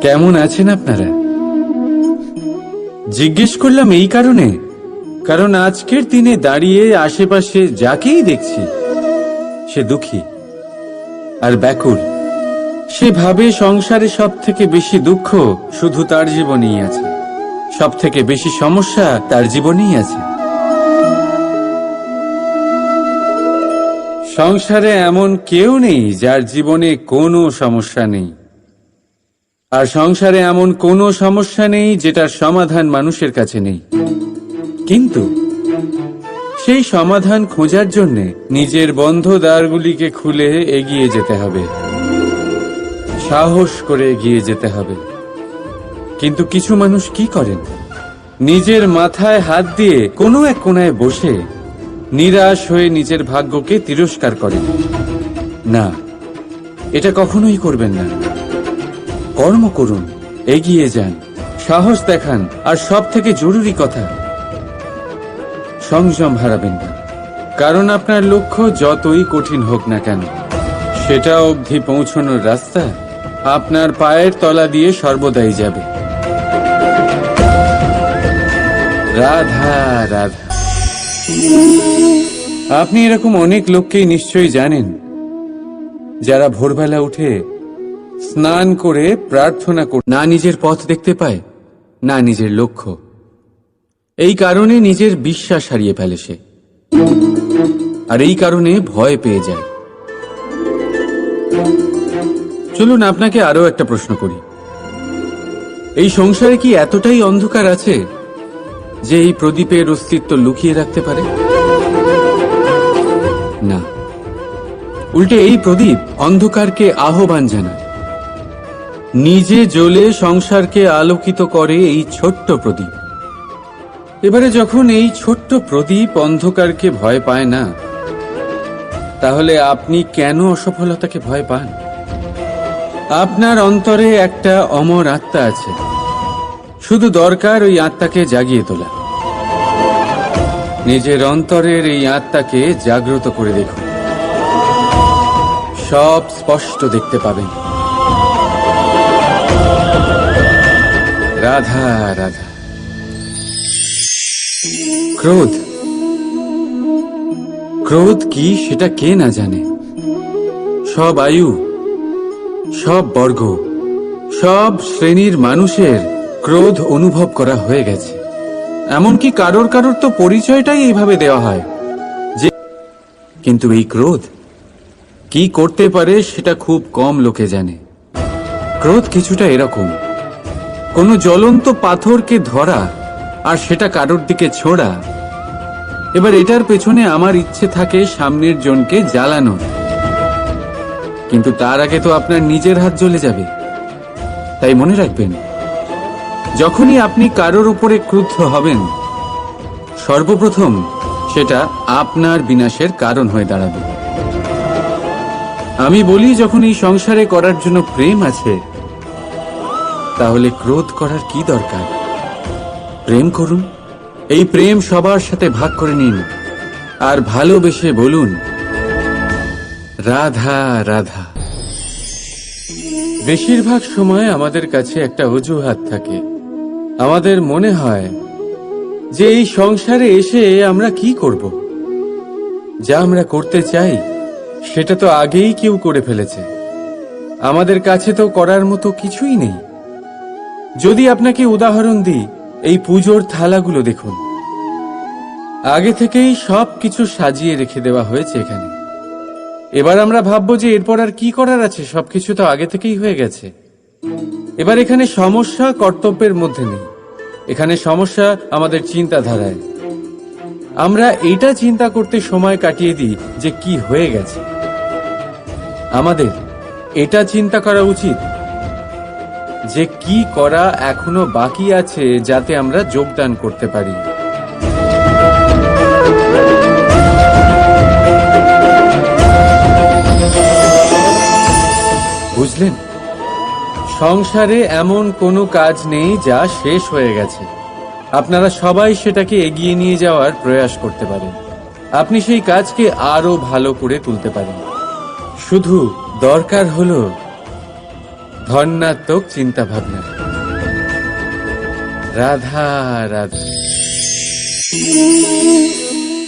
কেমন আছেন আপনারা? জিজ্ঞেস করলাম এই কারণে, কারণ আজকের দিনে দাঁড়িয়ে আশেপাশে যাকেই দেখছি সে দুঃখী আর ব্যাকুল। সে ভাবে সংসারে সব থেকে বেশি দুঃখ শুধু তার জীবনেই আছে, সব থেকে বেশি সমস্যা তার জীবনেই আছে। সংসারে এমন কেউ নেই যার জীবনে কোনো সমস্যা নেই, আর সংসারে এমন কোনো সমস্যা নেই যেটার সমাধান মানুষের কাছে নেই। কিন্তু সেই সমাধান খোঁজার জন্য নিজের বন্ধ দ্বারগুলিকে খুলে এগিয়ে যেতে হবে, সাহস করে এগিয়ে যেতে হবে। কিন্তু কিছু মানুষ কি করেন, নিজের মাথায় হাত দিয়ে কোনো এক কোণায় বসে নিরাশ হয়ে নিজের ভাগ্যকে তিরস্কার করেন। না, এটা কখনোই করবেন না। কর্ম করুন, এগিয়ে যান, সাহস দেখান, আর সব থেকে জরুরি কথা, সংযম হারাবেন না। কারণ আপনার লক্ষ্য যতই কঠিন হোক না কেন, সেটা অবধি পৌঁছানোর রাস্তা আপনার পায়ের তলা দিয়ে সর্বদাই যাবে। রাধা রাধা। আপনি এরকম অনেক লোককেই নিশ্চয়ই জানেন যারা ভোরবেলা উঠে স্নান করে প্রার্থনা করে না নিজের পথ দেখতে পায়, না নিজের লক্ষ্য। এই কারণে নিজের বিশ্বাস হারিয়ে ফেলে সে, আর এই কারণে ভয় পেয়ে যায়। চলুন আপনাকে আরো একটা প্রশ্ন করি। এই সংসারে কি এতটাই অন্ধকার আছে যে এই প্রদীপের অস্তিত্ব লুকিয়ে রাখতে পারে? না, উল্টে এই প্রদীপ অন্ধকারকে আহ্বান জানায়। নিজে জ্বলে সংসারকে আলোকিত করে এই ছোট্ট প্রদীপ। এবারে যখন এই ছোট্ট প্রদীপ অন্ধকারকে ভয় পায় না, তাহলে আপনি কেন অসফলতাকে ভয় পান? আপনার অন্তরে একটা অমর আত্মা আছে, শুধু দরকার ওই আত্মাকে জাগিয়ে তোলা। নিজের অন্তরের এই আত্মাকে জাগ্রত করে দেখুন, সব স্পষ্ট দেখতে পাবেন। রাধা রাধা। ক্রোধ, ক্রোধ কি সেটা কে না জানে? সব আয়ু, সব বর্গ, সব শ্রেণীর মানুষের ক্রোধ অনুভব করা হয়ে গেছে। এমনকি কারোর কারোর তো পরিচয়টাই এইভাবে দেওয়া হয় যে, কিন্তু এই ক্রোধ কি করতে পারে সেটা খুব কম লোকে জানে। ক্রোধ কিছুটা এরকম, কোনো জ্বলন্ত পাথরকে ধরা আর সেটা কারোর দিকে ছোড়া। এবার এটার পেছনে আমার ইচ্ছে থাকে সামনের জনকে জ্বালানো, কিন্তু তার আগে তো আপনার নিজের হাত জ্বলে যাবে। তাই মনে রাখবেন, যখনই আপনি কারোর উপরে ক্রুদ্ধ হবেন, সর্বপ্রথম সেটা আপনার বিনাশের কারণ হয়ে দাঁড়াবে। আমি বলি, যখন এই সংসারে করার জন্য প্রেম আছে, তাহলে ক্রোধ করার কি দরকার? প্রেম করুন। এই প্রেম সবার সাথে ভাগ করে নিন, আর ভালোবেসে বলুন, রাধা রাধা। বেশিরভাগ সময় আমাদের কাছে একটা অজুহাত থাকে। আমাদের মনে হয় যে এই সংসারে এসে আমরা কি করব? যা আমরা করতে চাই সেটা তো আগেই কেউ করে ফেলেছে। আমাদের কাছে তো করার মতো কিছুই নেই। যদি আপনাকে উদাহরণ দিই, এই পুজোর থালাগুলো দেখুন, আগে থেকেই সব কিছু সাজিয়ে রেখে দেওয়া হয়েছে এখানে। এবার আমরা ভাববো যে এরপর আর কি করার আছে, সবকিছু তো আগে থেকেই হয়ে গেছে। এবার এখানে সমস্যা কর্তব্যের মধ্যে নেই, এখানে সমস্যা আমাদের চিন্তাধারায়। আমরা এটা চিন্তা করতে সময় কাটিয়ে দিই যে কি হয়ে গেছে। আমাদের এটা চিন্তা করা উচিত যে কি করা এখনো বাকি আছে, যাতে আমরা যোগদান করতে পারি। বুঝলেন, সংসারে এমন কোনো কাজ নেই যা শেষ হয়ে গেছে। আপনারা সবাই সেটাকে এগিয়ে নিয়ে যাওয়ার প্রয়াস করতে পারেন। আপনি সেই কাজকে আরো ভালো করে তুলতে পারেন। শুধু দরকার হলো ধন্যাত্মক চিন্তা ভাবনা। রাধা রাধা।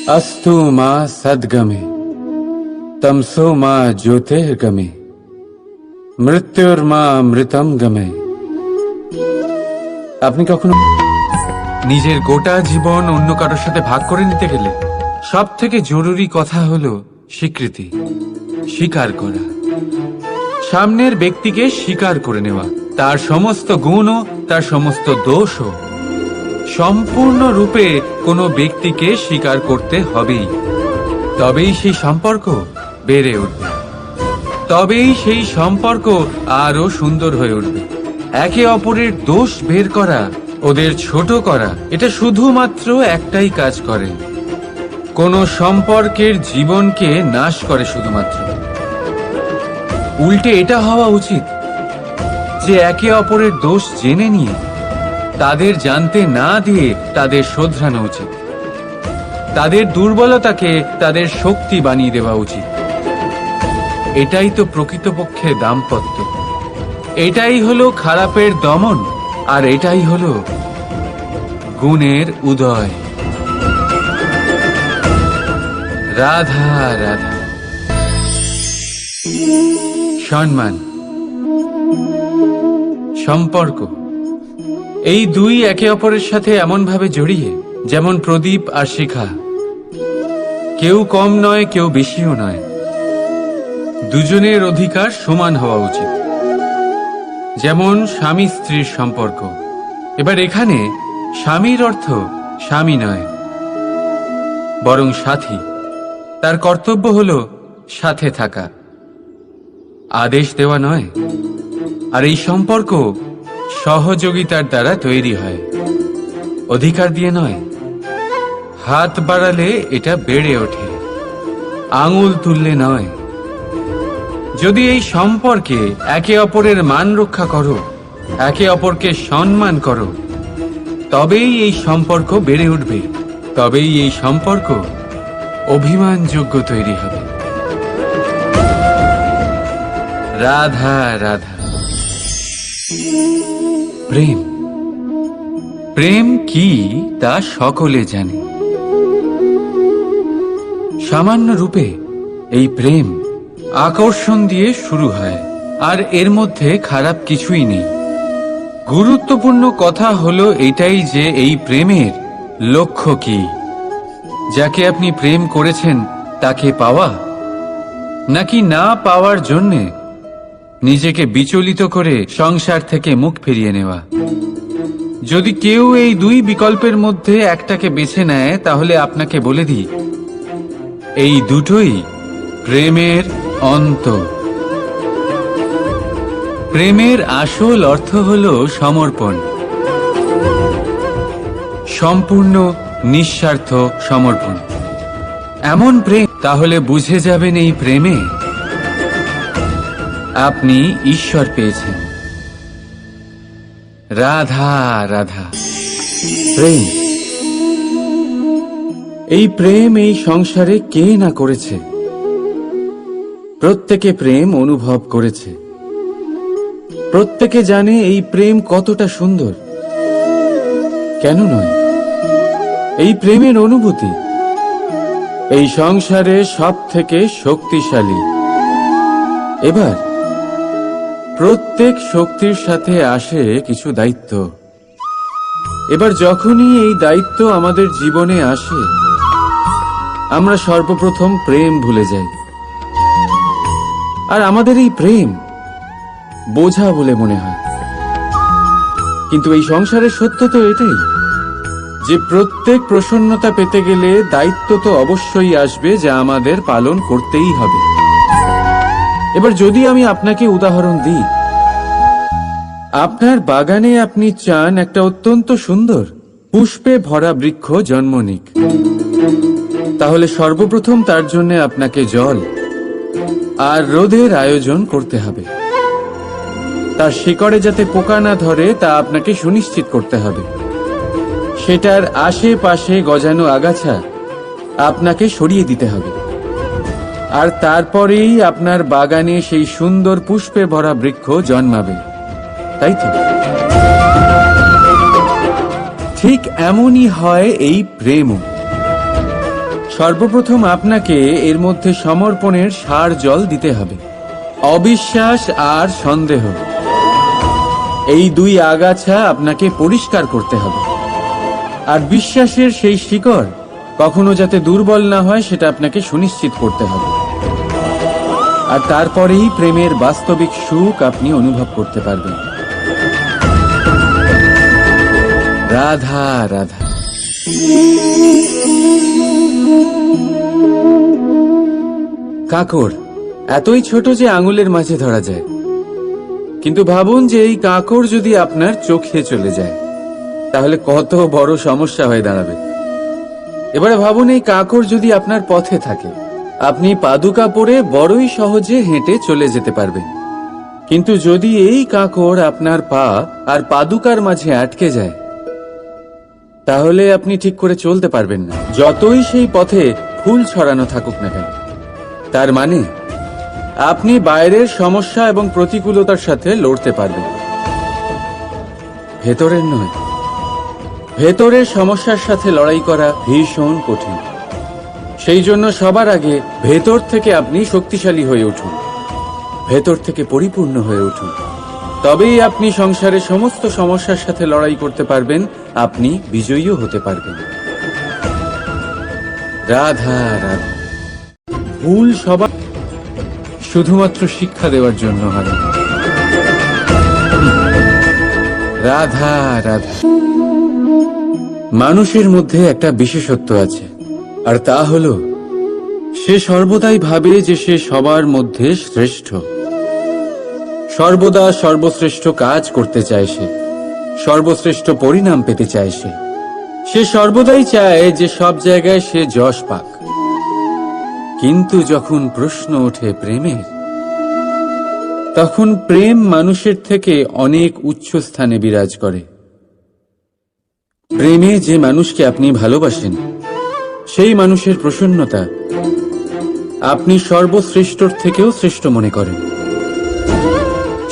अस्तु मा सद्गमे तमसो मा ज्योतिर्गमे মৃত্যুর্মা মৃতম গমে। আপনি কখনো নিজের গোটা জীবন অন্য কারোর সাথে ভাগ করে নিতে গেলে সব থেকে জরুরি কথা হলো স্বীকৃতি, স্বীকার করা। সামনের ব্যক্তিকে স্বীকার করে নেওয়া, তার সমস্ত গুণও তার সমস্ত দোষও। সম্পূর্ণরূপে কোনো ব্যক্তিকে স্বীকার করতে হবেই, তবেই সেই সম্পর্ক বেড়ে উঠবে, তবেই সেই সম্পর্ক আরো সুন্দর হয়ে উঠবে। একে অপরের দোষ বের করা, ওদের ছোট করা, এটা শুধুমাত্র একটাই কাজ করে, কোনো সম্পর্কের জীবনকে নাশ করে শুধুমাত্র। উল্টে এটা হওয়া উচিত যে একে অপরের দোষ জেনে নিয়ে তাদের জানতে না দিয়ে তাদের শোধরানো উচিত, তাদের দুর্বলতাকে তাদের শক্তি বানিয়ে দেওয়া উচিত। এটাই তো প্রকৃতপক্ষে দাম্পত্য, এটাই হলো খারাপের দমন, আর এটাই হলো গুণের উদয়। রাধা রাধা। সম্মান, সম্পর্ক, এই দুই একে অপরের সাথে এমন ভাবে জড়িয়ে যেমন প্রদীপ আর শিখা। কেউ কম নয়, কেউ বেশিও নয়, দুজনের অধিকার সমান হওয়া উচিত। যেমন স্বামী স্ত্রীর সম্পর্ক। এবার এখানে স্বামীর অর্থ স্বামী নয়, বরং সাথী। তার কর্তব্য হলো সাথে থাকা, আদেশ দেওয়া নয়। আর এই সম্পর্ক সহযোগিতার দ্বারা তৈরি হয়, অধিকার দিয়ে নয়। হাত বাড়ালে এটা বেড়ে ওঠে, আঙুল তুললে নয়। যদি এই সম্পর্কে একে অপরের মান রক্ষা করো, একে অপরকে সম্মান করো, তবেই এই সম্পর্ক বেড়ে উঠবে, তবেই এই সম্পর্ক অভিমানযোগ্য তৈরি হবে। রাধা রাধা। প্রেম, প্রেম কি তা সকলে জানে। সামান্য রূপে এই প্রেম আকর্ষণ দিয়ে শুরু হয়, আর এর মধ্যে খারাপ কিছুই নেই। গুরুত্বপূর্ণ কথা হলো এটাই যে এই প্রেমের লক্ষ্য কি। যাকে আপনি প্রেম করেছেন তাকে পাওয়া, নাকি না পাওয়ার জন্যে নিজেকে বিচলিত করে সংসার থেকে মুখ ফিরিয়ে নেওয়া। যদি কেউ এই দুই বিকল্পের মধ্যে একটাকে বেছে নেয়, তাহলে আপনাকে বলে দিই, এই দুটোই প্রেমের অন্ত। প্রেমের আসল অর্থ হল সমর্পণ, সম্পূর্ণ নিঃস্বার্থ সমর্পণ। এমন প্রেম, তাহলে বুঝে যাবেন এই প্রেমে আপনি ঈশ্বর পেয়েছেন। রাধা রাধা। প্রেম, এই প্রেম এই সংসারে কে না করেছে। প্রত্যেকে প্রেম অনুভব করেছে, প্রত্যেকে জানে এই প্রেম কতটা সুন্দর। কেন নয়, এই প্রেমের অনুভূতি এই সংসারে সব থেকে শক্তিশালী। এবার প্রত্যেক শক্তির সাথে আসে কিছু দায়িত্ব। এবার যখনই এই দায়িত্ব আমাদের জীবনে আসে, আমরা সর্বপ্রথম প্রেম ভুলে যাই। আর আমাদের এই প্রেম বোঝা বলে মনে হয়। কিন্তু এই সংসারের সত্য তো এটাই যে প্রত্যেক প্রসন্নতা পেতে গেলে দায়িত্ব তো অবশ্যই আসবে, যা আমাদের পালন করতেই হবে। এবার যদি আমি আপনাকে উদাহরণ দিই, আপনার বাগানে আপনি চান একটা অত্যন্ত সুন্দর পুষ্পে ভরা বৃক্ষ জন্ম নিক, তাহলে সর্বপ্রথম তার জন্য আপনাকে জল আর রোদের আয়োজন করতে হবে। তার শিকড়ে যাতে পোকা না ধরে তা আপনাকে সুনিশ্চিত করতে হবে। সেটার আশেপাশে গজানো আগাছা আপনাকে সরিয়ে দিতে হবে। আর তারপরেই আপনার বাগানে সেই সুন্দর পুষ্পে ভরা বৃক্ষ জন্মাবে, তাই তো? ঠিক এমনই হয় এই প্রেমও। সর্বপ্রথম আপনাকে এর মধ্যে সমর্পণের সার জল দিতে হবে। অবিশ্বাস আর সন্দেহ, এই দুই আগাছা আপনাকে পরিষ্কার করতে হবে। আর বিশ্বাসের সেই শিকড় কখনো যাতে দুর্বল না হয় সেটা আপনাকে সুনিশ্চিত করতে হবে। আর তারপরেই প্রেমের বাস্তবিক সুখ আপনি অনুভব করতে পারবেন। রাধা রাধা। কাঁকড় এতই ছোট যে আঙুলের মাঝে ধরা যায়, কিন্তু ভাবুন যে এই কাঁকড় যদি আপনার চোখে চলে যায় তাহলে কত বড় সমস্যা হয়ে দাঁড়াবে। এবারে ভাবুন এই কাঁকড় যদি আপনার পথে থাকে, আপনি পাদুকা পরে বড়ই সহজে হেঁটে চলে যেতে পারবেন। কিন্তু যদি এই কাঁকড় আপনার পা আর পাদুকার মাঝে আটকে যায় তাহলে আপনি ঠিক করে চলতে পারবেন না, যতই সেই পথে ফুল ছড়ানো থাকুক না কেন। তার মানে আপনি বাইরের সমস্যা এবং প্রতিকূলতার সাথে লড়তে পারবেন, ভেতরের নয়। ভেতরের সমস্যার সাথে লড়াই করা ভীষণ কঠিন। সেই জন্য সবার আগে ভেতর থেকে আপনি শক্তিশালী হয়ে উঠুন, ভেতর থেকে পরিপূর্ণ হয়ে উঠুন। তবেই আপনি সংসারের সমস্ত সমস্যার সাথে লড়াই করতে পারবেন, আপনি বিজয়ীও হতে পারবেন। রাধা রাধা। ভুল সবার শুধুমাত্র শিক্ষা দেওয়ার জন্য হয়। রাধা রাধা। মানুষের মধ্যে একটা বিশেষত্ব আছে, আর তা হলো সে সর্বদাই ভাবে যে সে সবার মধ্যে শ্রেষ্ঠ। সর্বদা সর্বশ্রেষ্ঠ কাজ করতে চায় সে, সর্বশ্রেষ্ঠ পরিণাম পেতে চায় সে সর্বদাই চায় যে সব জায়গায় সে যশ পাক। কিন্তু যখন প্রশ্ন ওঠে প্রেমের, তখন প্রেম মানুষের থেকে অনেক উচ্চ স্থানে বিরাজ করে। প্রেমে যে মানুষকে আপনি ভালোবাসেন সেই মানুষের প্রসন্নতা আপনি সর্বশ্রেষ্ঠর থেকেও শ্রেষ্ঠ মনে করেন।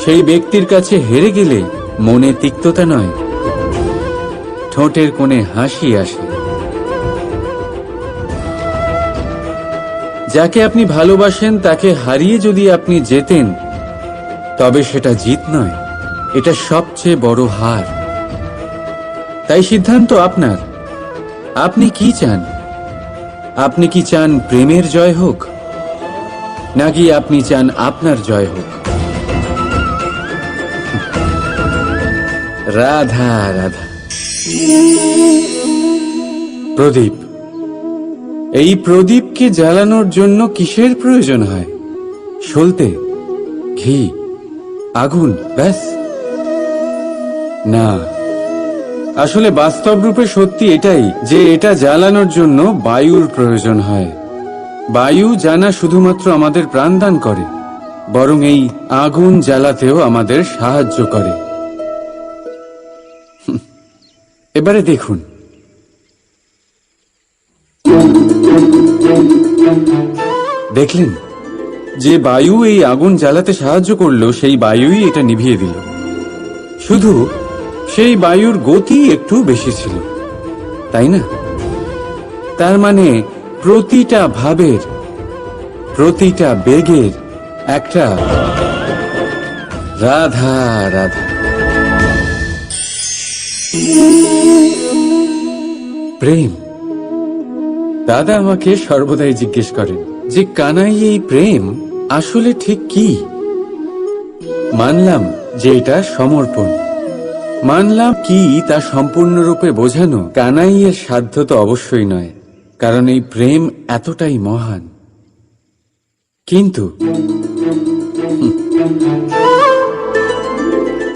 সেই ব্যক্তির কাছে হেরে গেলে মনে তিক্ততা নয়, ঠোঁটের কোণে হাসি আসে। যাকে আপনি ভালোবাসেন তাকে হারিয়ে যদি আপনি জেতেন তবে সেটা জিত নয়, এটা সবচেয়ে বড় হার। তাই সিদ্ধান্ত আপনার। আপনি কি চান? আপনি কি চান প্রেমের জয় হোক, নাকি আপনি চান আপনার জয় হোক? রাধা রাধা। প্রদীপ, এই প্রদীপকে জ্বালানোর জন্য কিসের প্রয়োজন হয়? সলতে, ঘি, আগুন, ব্যাস? না, আসলে বাস্তব রূপে সত্যি এটাই যে এটা জ্বালানোর জন্য বায়ুর প্রয়োজন হয়। বায়ু জানা শুধুমাত্র আমাদের প্রাণদান করে, বরং এই আগুন জ্বালাতেও আমাদের সাহায্য করে। এবারে দেখুন, দেখলেন যে বায়ু এই আগুন জ্বালাতে সাহায্য করলো, সেই বায়ুই এটা নিভিয়ে দিল। শুধু সেই বায়ুর গতি একটু বেশি ছিল, তাই না? তার মানে প্রতিটা ভাবের, প্রতিটা বেগের একটা রাধা রাধা। প্রেম। দাদা আমাকে সর্বদাই জিজ্ঞেস করেন যে কানাই এই প্রেম আসলে ঠিক কি? মানলাম যে এটা সমর্পণ, মানলাম কি তা সম্পূর্ণরূপে বোঝানো কানাইয়ের সাধ্য তো অবশ্যই নয়, কারণ এই প্রেম এতটাই মহান। কিন্তু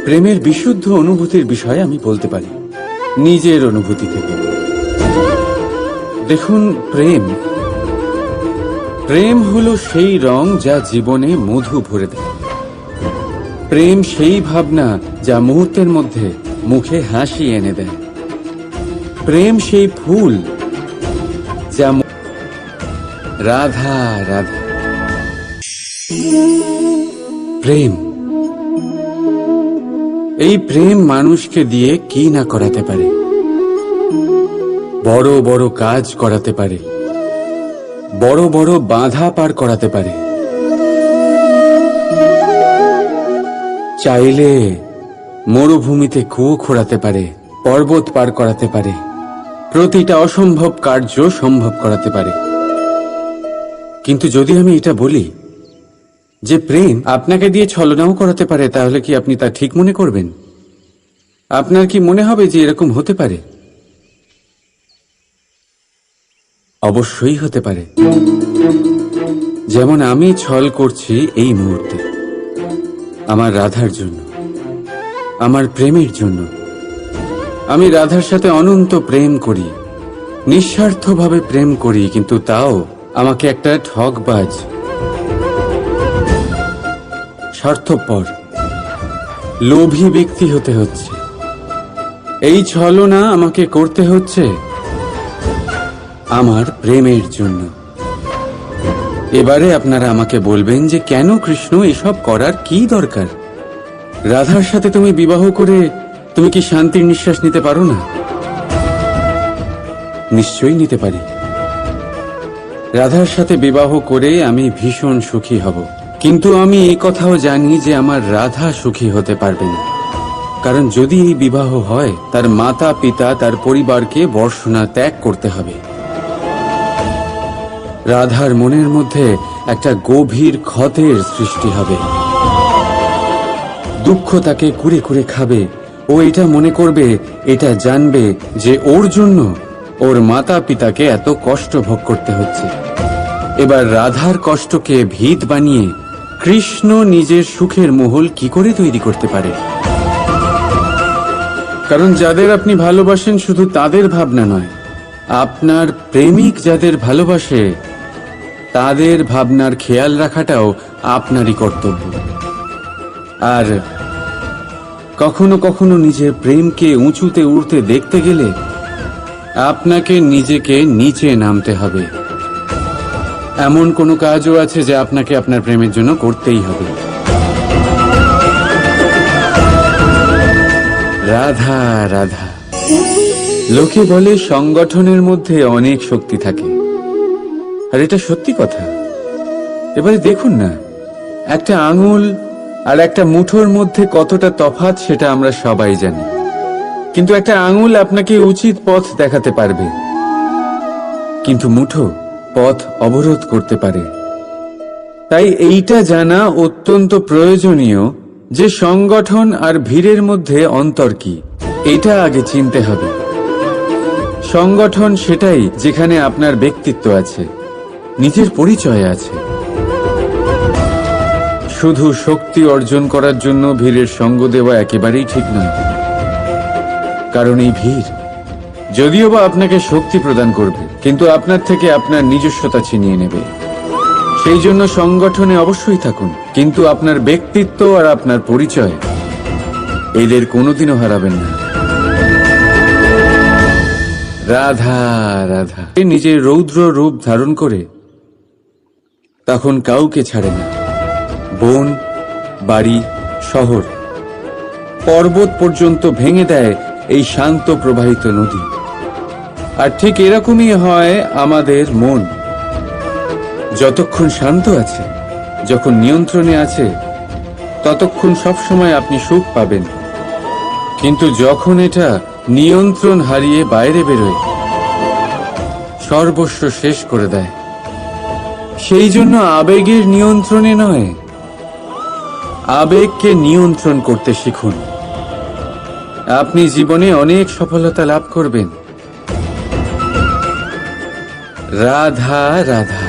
প্রেমের বিশুদ্ধ অনুভূতির বিষয়ে আমি বলতে পারি নিজের অনুভূতি থেকে। দেখুন, প্রেম হলো সেই রং যা জীবনে মধু ভরে দেয়। প্রেম সেই ভাবনা যা মুহূর্তের মধ্যে মুখে হাসি এনে দেয়। প্রেম সেই ফুল যা রাধা রাধা। প্রেম। এই প্রেম মানুষকে দিয়ে কি না করাতে পারে, বড় বড় কাজ করাতে পারে, বড় বড় বাধা পার করাতে পারে। চাইলে মরুভূমিতে কুয়ো খোঁড়াতে পারে, পর্বত পার করাতে পারে, প্রতিটা অসম্ভব কার্য সম্ভব করাতে পারে। কিন্তু যদি আমি এটা বলি যে প্রেম আপনাকে দিয়ে ছলনাও করাতে পারে, তাহলে কি আপনি তা ঠিক মনে করবেন? আপনার কি মনে হবে যে এরকম হতে পারে? অবশ্যই হতে পারে। যেমন আমি ছল করছি এই মুহূর্তে আমার রাধার জন্য, আমার প্রেমের জন্য। আমি রাধার সাথে অনন্ত প্রেম করি, নিঃস্বার্থভাবে প্রেম করি, কিন্তু তাও আমাকে একটা ঠকবাজ, স্বার্থপর, লোভী ব্যক্তি হতে হচ্ছে। এই ছলনা আমাকে করতে হচ্ছে আমার প্রেমের জন্য। এবারে আপনারা আমাকে বলবেন যে কেন কৃষ্ণ এসব করার কি দরকার? রাধার সাথে তুমি বিবাহ করে তুমি কি শান্তির নিঃশ্বাস নিতে পারো না? নিশ্চয়ই নিতে পারি। রাধার সাথে বিবাহ করে আমি ভীষণ সুখী হব, কিন্তু আমি এই কথাও জানি যে আমার রাধা সুখী হতে পারবে না। কারণ যদি এই বিবাহ হয়, তার মাতা পিতা, তার পরিবারকে বর্ষণা ত্যাগ করতে হবে। রাধার মনের মধ্যে একটা গভীর ক্ষতের সৃষ্টি হবে। দুঃখ তাকে কুরে কুরে খাবে। ও এটা মনে করবে, এটা জানবে যে ওর জন্য ওর মাতা পিতাকে এত কষ্ট ভোগ করতে হচ্ছে। এবার রাধার কষ্টকে ভিত বানিয়ে কৃষ্ণ নিজের সুখের মহল কি করে তৈরি করতে পারে? কারণ যাদের আপনি ভালোবাসেন শুধু তাদের ভাবনা নয়, আপনার প্রেমিক যাদের ভালোবাসে তাদের ভাবনার খেয়াল রাখাটাও আপনারই কর্তব্য। আর কখনো কখনো নিজের প্রেমকে উঁচুতে উঠতে দেখতে গেলে আপনাকে নিজেকে নিচে নামতে হবে। এমন কোনো কাজও আছে যা আপনাকে আপনার প্রেমের জন্য করতেই হবে। রাধা রাধা। লোকে বলে সংগঠনের মধ্যে অনেক শক্তি থাকে, আর এটা সত্যি কথা। এবারে দেখুন না, একটা আঙুল আর একটা মুঠোর মধ্যে কতটা তফাৎ সেটা আমরা সবাই জানি। কিন্তু একটা আঙুল আপনাকে উচিত পথ দেখাতে পারবে, কিন্তু মুঠো পথ অবরোধ করতে পারে। তাই এইটা জানা অত্যন্ত প্রয়োজনীয় যে সংগঠন আর ভিড়ের মধ্যে অন্তর কি, এটা আগে চিনতে হবে। সংগঠন সেটাই যেখানে আপনার ব্যক্তিত্ব আছে, নিজের পরিচয় আছে। শুধু শক্তি অর্জন করার জন্য ভিড়ের সঙ্গ দেওয়া একেবারেই ঠিক নয়। কারণ এই ভিড় যদিও বা আপনাকে শক্তি প্রদান করবে, কিন্তু আপনার থেকে আপনার নিজস্বতা ছিনিয়ে নেবে। সেই জন্য সংগঠনে অবশ্যই থাকুন, কিন্তু আপনার ব্যক্তিত্ব আর আপনার পরিচয় এদের কোনোদিনও হারাবেন না। রাধা রাধা নিজের রৌদ্র রূপ ধারণ করে তখন কাউকে ছাড়ে না। বন, বাড়ি, শহর, পর্বত পর্যন্ত ভেঙে দেয় এই শান্ত প্রবাহিত নদী। আর ঠিক এরকমই হয় আমাদের মন। যতক্ষণ শান্ত আছে, যখন নিয়ন্ত্রণে আছে, ততক্ষণ সবসময় আপনি সুখ পাবেন। কিন্তু যখন এটা নিয়ন্ত্রণ হারিয়ে বাইরে বেরোয়, সর্বস্ব শেষ করে দেয়। সেই জন্য আবেগের নিয়ন্ত্রণে নয়, আবেগকে নিয়ন্ত্রণ করতে শিখুন। আপনি জীবনে অনেক সফলতা লাভ করবেন। রাধা রাধা।